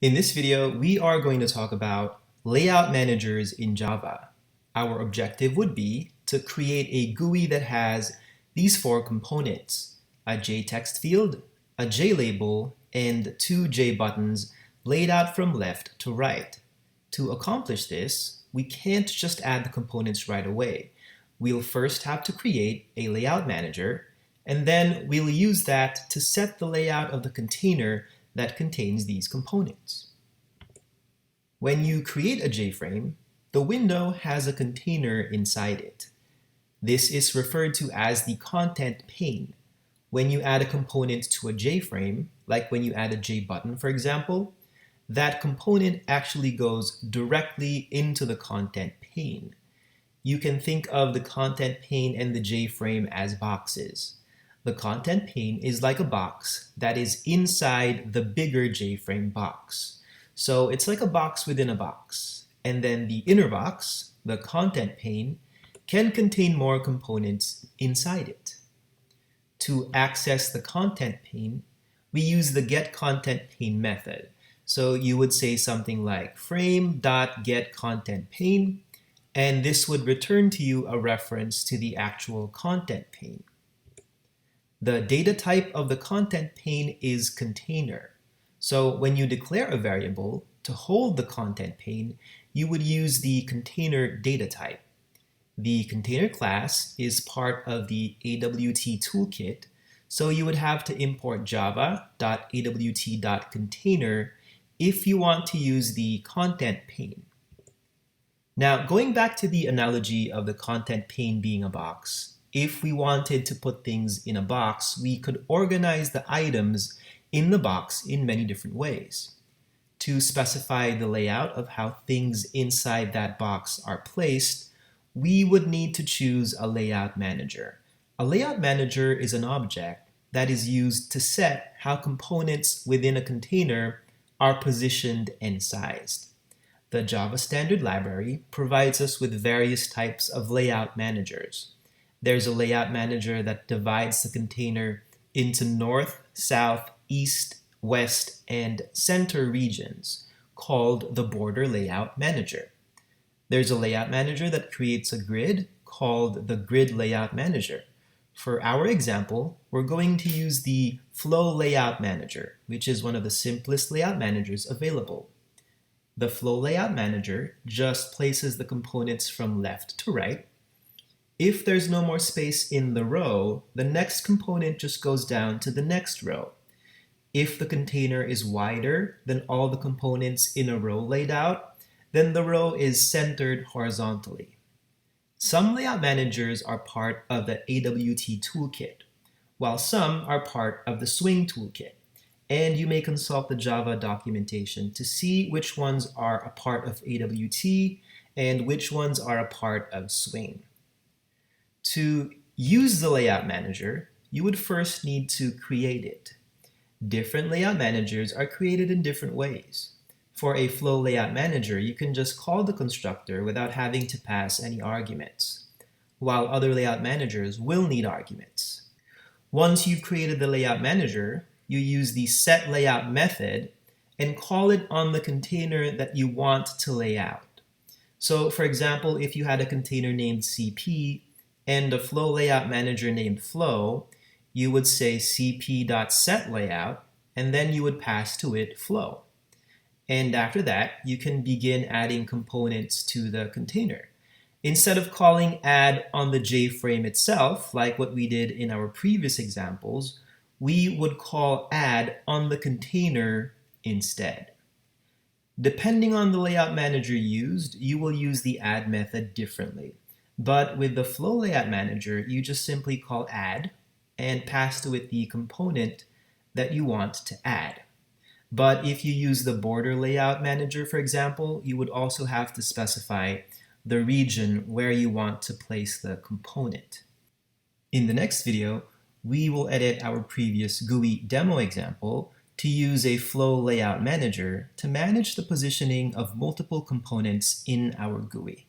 In this video, we are going to talk about layout managers in Java. Our objective would be to create a GUI that has these four components: a JText field, a JLabel, and two JButtons laid out from left to right. To accomplish this, we can't just add the components right away. We'll first have to create a layout manager, and then we'll use that to set the layout of the container that contains these components. When you create a JFrame, the window has a container inside it. This is referred to as the content pane. When you add a component to a JFrame, like when you add a JButton, for example, that component actually goes directly into the content pane. You can think of the content pane and the JFrame as boxes. The content pane is like a box that is inside the bigger JFrame box. So it's like a box within a box. And then the inner box, the content pane, can contain more components inside it. To access the content pane, we use the getContentPane method. So you would say something like frame.getContentPane, and this would return to you a reference to the actual content pane. The data type of the content pane is container. So when you declare a variable to hold the content pane, you would use the container data type. The container class is part of the AWT toolkit, so you would have to import java.awt.container if you want to use the content pane. Now, going back to the analogy of the content pane being a box, if we wanted to put things in a box, we could organize the items in the box in many different ways. To specify the layout of how things inside that box are placed, we would need to choose a layout manager. A layout manager is an object that is used to set how components within a container are positioned and sized. The Java Standard Library provides us with various types of layout managers. There's a layout manager that divides the container into north, south, east, west, and center regions, called the Border Layout Manager. There's a layout manager that creates a grid, called the Grid Layout Manager. For our example, we're going to use the Flow Layout Manager, which is one of the simplest layout managers available. The Flow Layout Manager just places the components from left to right. If there's no more space in the row, the next component just goes down to the next row. If the container is wider than all the components in a row laid out, then the row is centered horizontally. Some layout managers are part of the AWT toolkit, while some are part of the Swing toolkit, and you may consult the Java documentation to see which ones are a part of AWT and which ones are a part of Swing. To use the layout manager, you would first need to create it. Different layout managers are created in different ways. For a Flow Layout Manager, you can just call the constructor without having to pass any arguments, while other layout managers will need arguments. Once you've created the layout manager, you use the setLayout method and call it on the container that you want to lay out. So for example, if you had a container named CP and a Flow Layout Manager named Flow, you would say cp.setLayout, and then you would pass to it Flow. And after that, you can begin adding components to the container. Instead of calling add on the JFrame itself, like what we did in our previous examples, we would call add on the container instead. Depending on the layout manager used, you will use the add method differently. But with the Flow Layout Manager, you just simply call add and pass to it the component that you want to add. But if you use the Border Layout Manager, for example, you would also have to specify the region where you want to place the component. In the next video, we will edit our previous GUI demo example to use a Flow Layout Manager to manage the positioning of multiple components in our GUI.